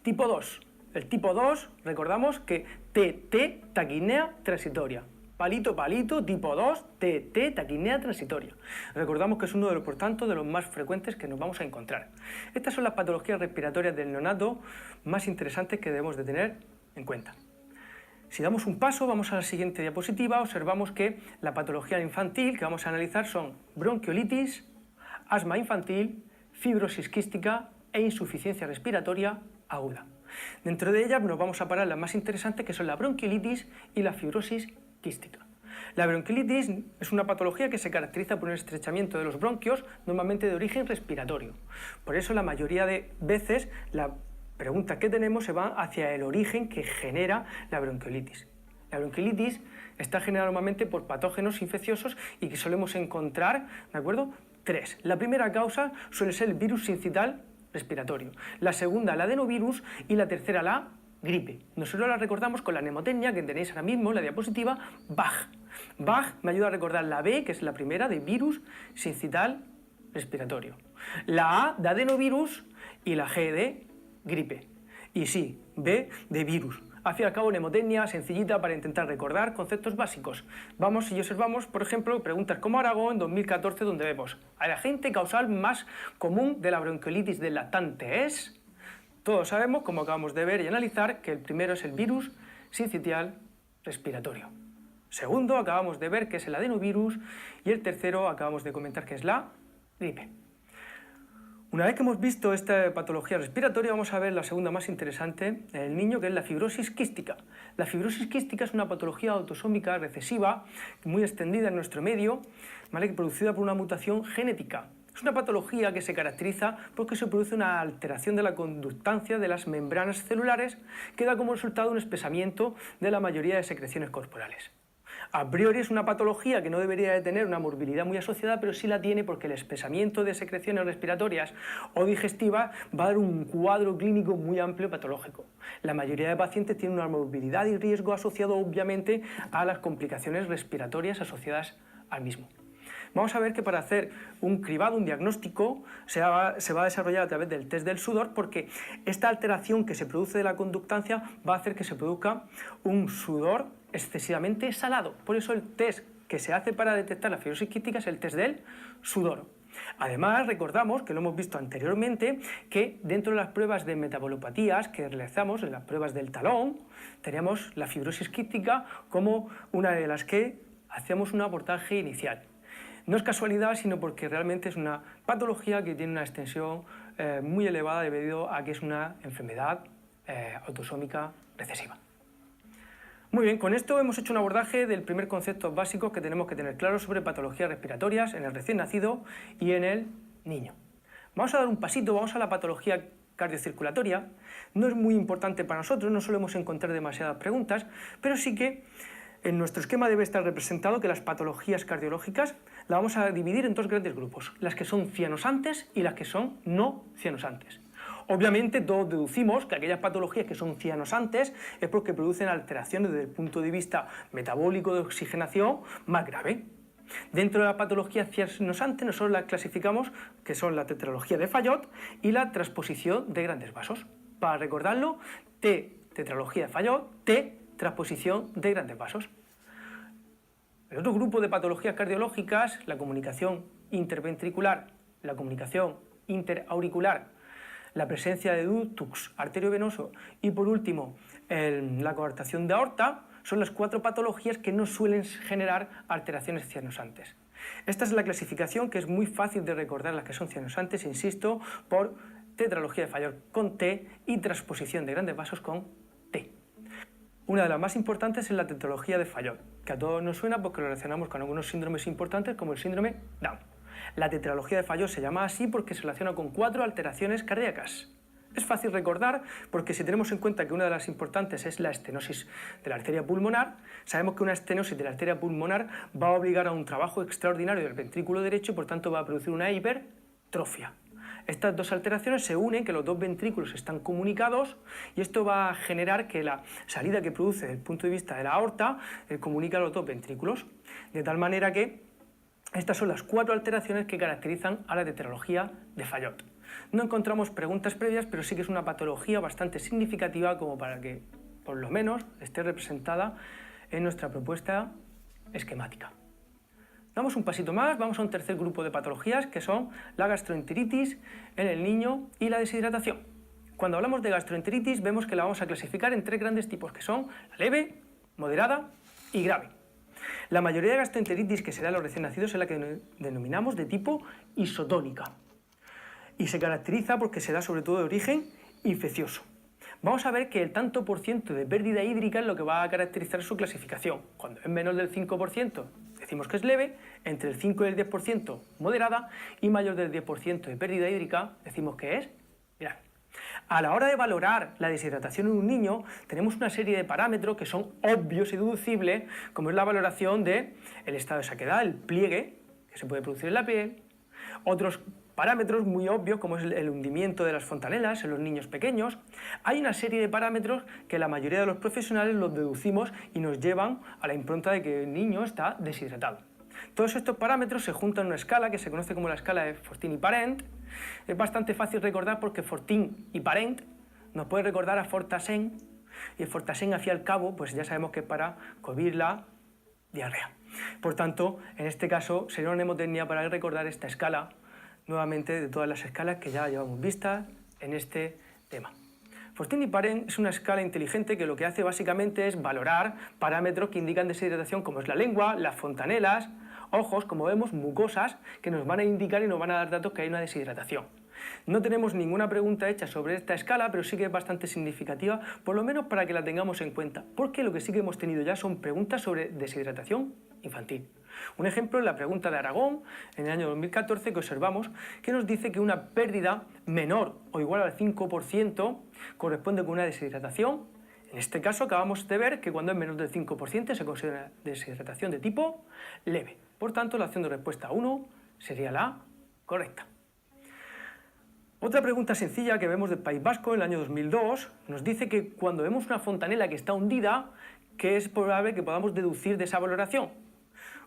tipo 2. El tipo 2, recordamos que TT, taquipnea transitoria. Palito, palito, tipo 2, TT, taquipnea transitoria. Recordamos que es uno de los, por tanto, de los más frecuentes que nos vamos a encontrar. Estas son las patologías respiratorias del neonato más interesantes que debemos de tener en cuenta. Si damos un paso, vamos a la siguiente diapositiva, observamos que la patología infantil que vamos a analizar son bronquiolitis, asma infantil, fibrosis quística e insuficiencia respiratoria aguda. Dentro de ellas nos vamos a parar las más interesantes, que son la bronquiolitis y la fibrosis quística. La bronquiolitis es una patología que se caracteriza por un estrechamiento de los bronquios, normalmente de origen respiratorio. Por eso la mayoría de veces la pregunta que tenemos se va hacia el origen que genera la bronquiolitis. La bronquiolitis está generada normalmente por patógenos infecciosos y que solemos encontrar, ¿de acuerdo? 3. La primera causa suele ser el virus sincital respiratorio, la segunda el adenovirus y la tercera la gripe. Nosotros la recordamos con la mnemotecnia que tenéis ahora mismo en la diapositiva, BAG. BAG me ayuda a recordar la B, que es la primera de virus sincital respiratorio, la A de adenovirus y la G de gripe. Y sí, B de virus. Al fin y al cabo, mnemotecnia sencillita para intentar recordar conceptos básicos. Vamos y observamos, por ejemplo, preguntas como Aragón en 2014, donde vemos el agente causal más común de la bronquiolitis del lactante es... Todos sabemos, como acabamos de ver y analizar, que el primero es el virus sincitial respiratorio. Segundo, acabamos de ver que es el adenovirus y el tercero acabamos de comentar que es la gripe. Una vez que hemos visto esta patología respiratoria, vamos a ver la segunda más interesante en el niño, que es la fibrosis quística. La fibrosis quística es una patología autosómica recesiva muy extendida en nuestro medio, ¿vale?, producida por una mutación genética. Es una patología que se caracteriza porque se produce una alteración de la conductancia de las membranas celulares que da como resultado un espesamiento de la mayoría de secreciones corporales. A priori es una patología que no debería de tener una morbilidad muy asociada, pero sí la tiene porque el espesamiento de secreciones respiratorias o digestivas va a dar un cuadro clínico muy amplio patológico. La mayoría de pacientes tienen una morbilidad y riesgo asociado obviamente a las complicaciones respiratorias asociadas al mismo. Vamos a ver que para hacer un cribado, un diagnóstico, se va a desarrollar a través del test del sudor, porque esta alteración que se produce de la conductancia va a hacer que se produzca un sudor excesivamente salado. Por eso el test que se hace para detectar la fibrosis quística es el test del sudor. Además, recordamos, que lo hemos visto anteriormente, que dentro de las pruebas de metabolopatías que realizamos, en las pruebas del talón, teníamos la fibrosis quística como una de las que hacíamos un abordaje inicial. No es casualidad, sino porque realmente es una patología que tiene una extensión muy elevada debido a que es una enfermedad autosómica recesiva. Muy bien, con esto hemos hecho un abordaje del primer concepto básico que tenemos que tener claro sobre patologías respiratorias en el recién nacido y en el niño. Vamos a dar un pasito, vamos a la patología cardiocirculatoria. No es muy importante para nosotros, no solemos encontrar demasiadas preguntas, pero sí que en nuestro esquema debe estar representado que las patologías cardiológicas las vamos a dividir en dos grandes grupos, las que son cianosantes y las que son no cianosantes. Obviamente todos deducimos que aquellas patologías que son cianosantes es porque producen alteraciones desde el punto de vista metabólico de oxigenación más grave. Dentro de la patología cianosante nosotros las clasificamos, que son la tetralogía de Fallot y la transposición de grandes vasos. Para recordarlo, T, tetralogía de Fallot, T, transposición de grandes vasos. El otro grupo de patologías cardiológicas, la comunicación interventricular, la comunicación interauricular, la presencia de ductus arteriovenoso y por último la coartación de aorta, son las cuatro patologías que no suelen generar alteraciones cianosantes. Esta es la clasificación que es muy fácil de recordar las que son cianosantes, insisto, por tetralogía de Fallot con T y transposición de grandes vasos con T. Una de las más importantes es la tetralogía de Fallot, que a todos nos suena porque lo relacionamos con algunos síndromes importantes como el síndrome Down. La tetralogía de Fallot se llama así porque se relaciona con 4 alteraciones cardíacas. Es fácil recordar porque si tenemos en cuenta que una de las importantes es la estenosis de la arteria pulmonar, sabemos que una estenosis de la arteria pulmonar va a obligar a un trabajo extraordinario del ventrículo derecho y por tanto va a producir una hipertrofia. Estas dos alteraciones se unen, que los dos ventrículos están comunicados y esto va a generar que la salida que produce desde el punto de vista de la aorta comunica a los dos ventrículos, de tal manera que estas son las 4 alteraciones que caracterizan a la tetralogía de Fallot. No encontramos preguntas previas, pero sí que es una patología bastante significativa como para que, por lo menos, esté representada en nuestra propuesta esquemática. Damos un pasito más, vamos a un tercer grupo de patologías que son la gastroenteritis en el niño y la deshidratación. Cuando hablamos de gastroenteritis vemos que la vamos a clasificar en 3 grandes tipos que son la leve, moderada y grave. La mayoría de gastroenteritis que se da a los recién nacidos es la que denominamos de tipo isotónica y se caracteriza porque se da sobre todo de origen infeccioso. vamos a ver que el tanto por ciento de pérdida hídrica es lo que va a caracterizar su clasificación. Cuando es menos del 5% decimos que es leve, entre el 5 y el 10% moderada y mayor del 10% de pérdida hídrica decimos que es grave. A la hora de valorar la deshidratación en un niño tenemos una serie de parámetros que son obvios y deducibles, como es la valoración del estado de sequedad, el pliegue que se puede producir en la piel, otros parámetros muy obvios como es el hundimiento de las fontanelas en los niños pequeños. Hay una serie de parámetros que la mayoría de los profesionales los deducimos y nos llevan a la impronta de que el niño está deshidratado. Todos estos parámetros se juntan en una escala que se conoce como la escala de Fortin y Parent. Es bastante fácil recordar porque Fortin y Parent nos puede recordar a Fortasen, y Fortasen al fin y al cabo pues ya sabemos que es para cubrir la diarrea. Por tanto, en este caso sería una mnemotecnia para recordar esta escala nuevamente de todas las escalas que ya llevamos vistas en este tema. Fortin y Parent es una escala inteligente que lo que hace básicamente es valorar parámetros que indican deshidratación como es la lengua, las fontanelas, ojos, como vemos, mucosas, que nos van a indicar y nos van a dar datos que hay una deshidratación. No tenemos ninguna pregunta hecha sobre esta escala, pero sí que es bastante significativa, por lo menos para que la tengamos en cuenta, porque lo que sí que hemos tenido ya son preguntas sobre deshidratación infantil. Un ejemplo es la pregunta de Aragón, en el año 2014, que observamos, que nos dice que una pérdida menor o igual al 5% corresponde con una deshidratación. En este caso acabamos de ver que cuando es menor del 5% se considera deshidratación de tipo leve. Por tanto, la opción de respuesta 1 sería la correcta. Otra pregunta sencilla que vemos del País Vasco en el año 2002 nos dice que cuando vemos una fontanela que está hundida, ¿qué es probable que podamos deducir de esa valoración?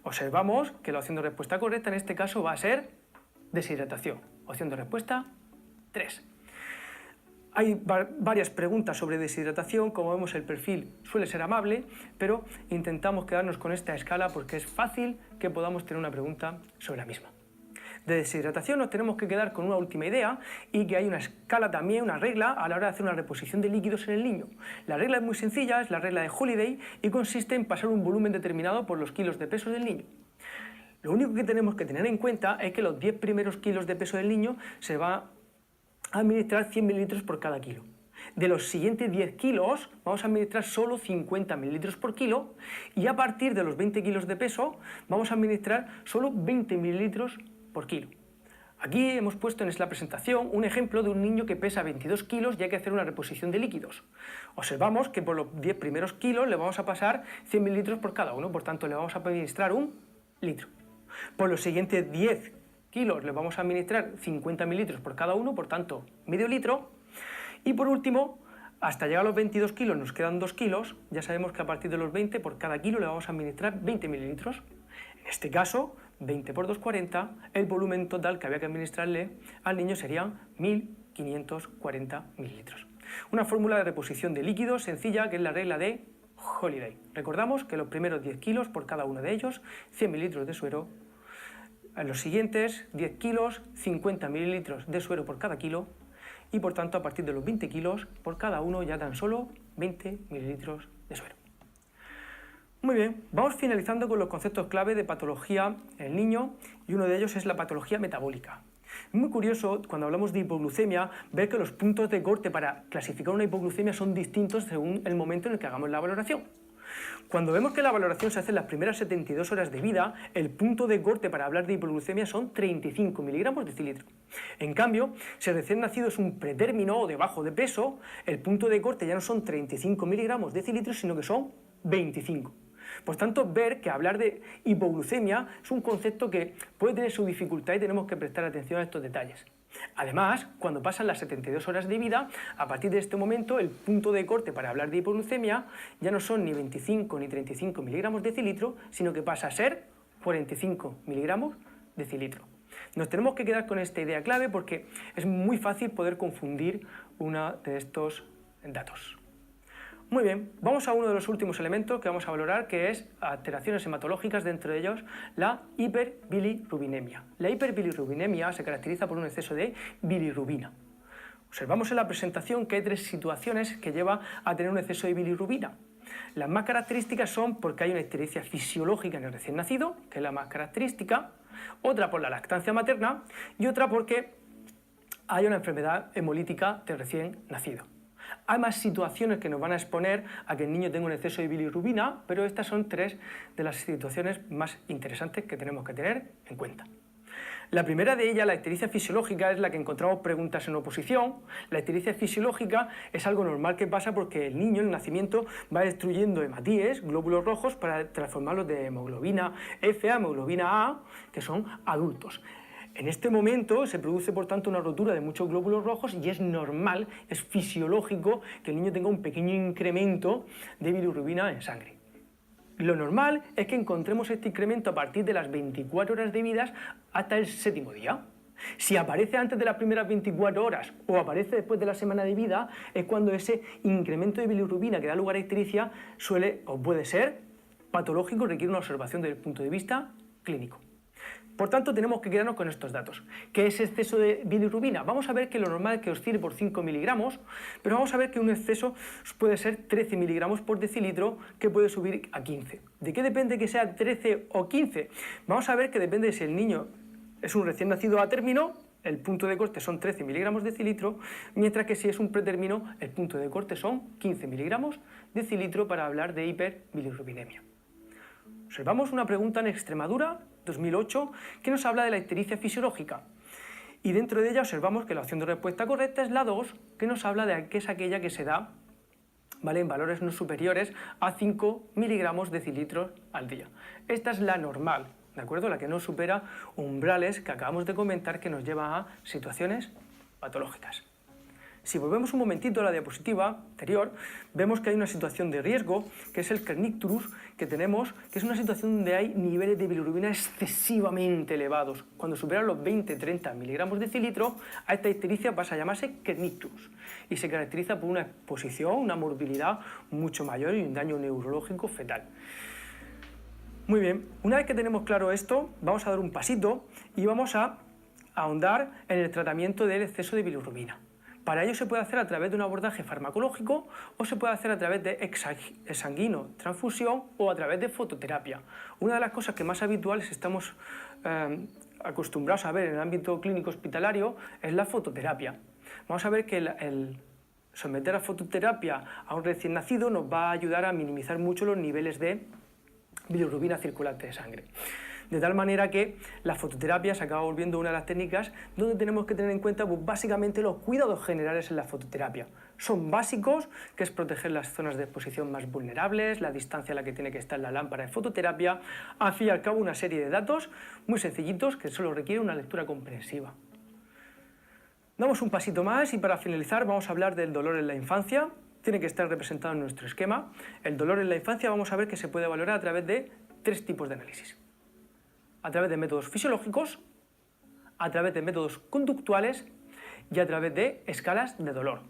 Observamos que la opción de respuesta correcta en este caso va a ser deshidratación. Opción de respuesta 3. Hay varias preguntas sobre deshidratación, como vemos el perfil suele ser amable, pero intentamos quedarnos con esta escala porque es fácil que podamos tener una pregunta sobre la misma. De deshidratación nos tenemos que quedar con una última idea y que hay una escala también, una regla a la hora de hacer una reposición de líquidos en el niño. La regla es muy sencilla, es la regla de Holiday y consiste en pasar un volumen determinado por los kilos de peso del niño. Lo único que tenemos que tener en cuenta es que los 10 primeros kilos de peso del niño se va a administrar 100 mililitros por cada kilo. De los siguientes 10 kilos vamos a administrar solo 50 mililitros por kilo y a partir de los 20 kilos de peso vamos a administrar solo 20 mililitros por kilo. Aquí hemos puesto en esta presentación un ejemplo de un niño que pesa 22 kilos y hay que hacer una reposición de líquidos. Observamos que por los 10 primeros kilos le vamos a pasar 100 mililitros por cada uno, por tanto le vamos a administrar 1 litro. Por los siguientes 10 kilos le vamos a administrar 50 mililitros por cada uno, por tanto medio litro. Y por último, hasta llegar a los 22 kilos nos quedan 2 kilos, ya sabemos que a partir de los 20 por cada kilo le vamos a administrar 20 mililitros. En este caso, 20 por 2, 40, el volumen total que había que administrarle al niño serían 1540 mililitros. Una fórmula de reposición de líquidos sencilla que es la regla de Holiday. Recordamos que los primeros 10 kilos por cada uno de ellos, 100 mililitros de suero. En los siguientes 10 kilos, 50 mililitros de suero por cada kilo. Y por tanto, a partir de los 20 kilos, por cada uno ya tan solo 20 mililitros de suero. Muy bien, vamos finalizando con los conceptos clave de patología en el niño y uno de ellos es la patología metabólica. Es muy curioso cuando hablamos de hipoglucemia ver que los puntos de corte para clasificar una hipoglucemia son distintos según el momento en el que hagamos la valoración. Cuando vemos que la valoración se hace en las primeras 72 horas de vida, el punto de corte para hablar de hipoglucemia son 35 miligramos decilitro. En cambio, si el recién nacido es un pretérmino o de bajo de peso, el punto de corte ya no son 35 miligramos decilitro, sino que son 25. Por tanto, ver que hablar de hipoglucemia es un concepto que puede tener su dificultad y tenemos que prestar atención a estos detalles. Además, cuando pasan las 72 horas de vida, a partir de este momento el punto de corte para hablar de hipoglucemia ya no son ni 25 ni 35 miligramos decilitro, sino que pasa a ser 45 miligramos decilitro. Nos tenemos que quedar con esta idea clave porque es muy fácil poder confundir uno de estos datos. Muy bien, vamos a uno de los últimos elementos que vamos a valorar, que es alteraciones hematológicas, dentro de ellos la hiperbilirubinemia. La hiperbilirubinemia se caracteriza por un exceso de bilirrubina. Observamos en la presentación que hay 3 situaciones que llevan a tener un exceso de bilirrubina. Las más características son porque hay una ictericia fisiológica en el recién nacido, que es la más característica, otra por la lactancia materna y otra porque hay una enfermedad hemolítica del recién nacido. Hay más situaciones que nos van a exponer a que el niño tenga un exceso de bilirrubina, pero estas son 3 de las situaciones más interesantes que tenemos que tener en cuenta. La primera de ellas, la ictericia fisiológica, es la que encontramos preguntas en oposición. La ictericia fisiológica es algo normal que pasa porque el niño en el nacimiento va destruyendo hematíes, glóbulos rojos, para transformarlos de hemoglobina F a hemoglobina A, que son adultos. En este momento se produce, por tanto, una rotura de muchos glóbulos rojos y es normal, es fisiológico que el niño tenga un pequeño incremento de bilirrubina en sangre. Lo normal es que encontremos este incremento a partir de las 24 horas de vida hasta el 7º día. Si aparece antes de las primeras 24 horas o aparece después de la semana de vida, es cuando ese incremento de bilirrubina que da lugar a ictericia suele o puede ser patológico y requiere una observación desde el punto de vista clínico. Por tanto, tenemos que quedarnos con estos datos. ¿Qué es exceso de bilirrubina? Vamos a ver que lo normal es que oscile por 5 miligramos, pero vamos a ver que un exceso puede ser 13 miligramos por decilitro, que puede subir a 15. ¿De qué depende que sea 13 o 15? Vamos a ver que depende de si el niño es un recién nacido a término, el punto de corte son 13 miligramos decilitro, mientras que si es un pretérmino, el punto de corte son 15 miligramos decilitro para hablar de hiperbilirrubinemia. Observamos una pregunta en Extremadura, 2008, que nos habla de la ictericia fisiológica. Y dentro de ella observamos que la opción de respuesta correcta es la 2, que nos habla de que es aquella que se da, ¿vale?, en valores no superiores a 5 miligramos decilitros al día. Esta es la normal, ¿de acuerdo? La que no supera umbrales que acabamos de comentar que nos lleva a situaciones patológicas. Si volvemos un momentito a la diapositiva anterior, vemos que hay una situación de riesgo, que es el kernicterus, que tenemos, que es una situación donde hay niveles de bilirrubina excesivamente elevados. Cuando superan los 20-30 miligramos decilitro, a esta ictericia pasa a llamarse kernicterus y se caracteriza por una exposición, una morbilidad mucho mayor y un daño neurológico fetal. Muy bien, una vez que tenemos claro esto, vamos a dar un pasito y vamos a ahondar en el tratamiento del exceso de bilirrubina. Para ello se puede hacer a través de un abordaje farmacológico o se puede hacer a través de exsanguino, transfusión o a través de fototerapia. Una de las cosas que más habituales estamos acostumbrados a ver en el ámbito clínico hospitalario es la fototerapia. Vamos a ver que el someter a fototerapia a un recién nacido nos va a ayudar a minimizar mucho los niveles de bilirrubina circulante de sangre. De tal manera que la fototerapia se acaba volviendo una de las técnicas donde tenemos que tener en cuenta pues, básicamente los cuidados generales en la fototerapia. Son básicos, que es proteger las zonas de exposición más vulnerables, la distancia a la que tiene que estar la lámpara de fototerapia, al fin y al cabo una serie de datos muy sencillitos que solo requieren una lectura comprensiva. Damos un pasito más y para finalizar vamos a hablar del dolor en la infancia. Tiene que estar representado en nuestro esquema. El dolor en la infancia vamos a ver que se puede valorar a través de 3 tipos de análisis. A través de métodos fisiológicos, a través de métodos conductuales y a través de escalas de dolor.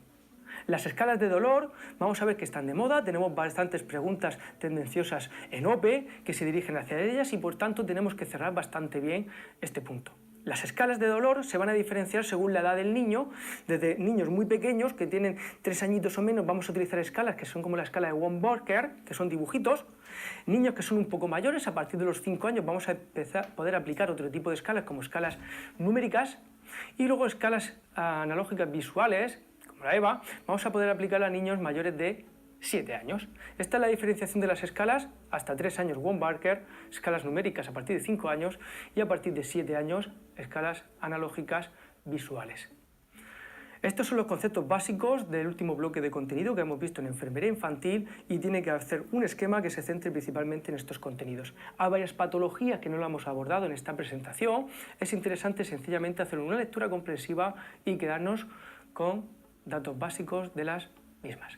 Las escalas de dolor vamos a ver que están de moda, tenemos bastantes preguntas tendenciosas en OPE que se dirigen hacia ellas y por tanto tenemos que cerrar bastante bien este punto. Las escalas de dolor se van a diferenciar según la edad del niño, desde niños muy pequeños que tienen 3 añitos o menos vamos a utilizar escalas que son como la escala de Wombarker, que son dibujitos. Niños que son un poco mayores, a partir de los 5 años vamos a poder aplicar otro tipo de escalas como escalas numéricas y luego escalas analógicas visuales, como la EVA, vamos a poder aplicar a niños mayores de 7 años. Esta es la diferenciación de las escalas, hasta 3 años Wombarker, escalas numéricas a partir de 5 años y a partir de 7 años escalas analógicas visuales. Estos son los conceptos básicos del último bloque de contenido que hemos visto en enfermería infantil y tiene que hacer un esquema que se centre principalmente en estos contenidos. Hay varias patologías que no lo hemos abordado en esta presentación. Es interesante sencillamente hacer una lectura comprensiva y quedarnos con datos básicos de las mismas.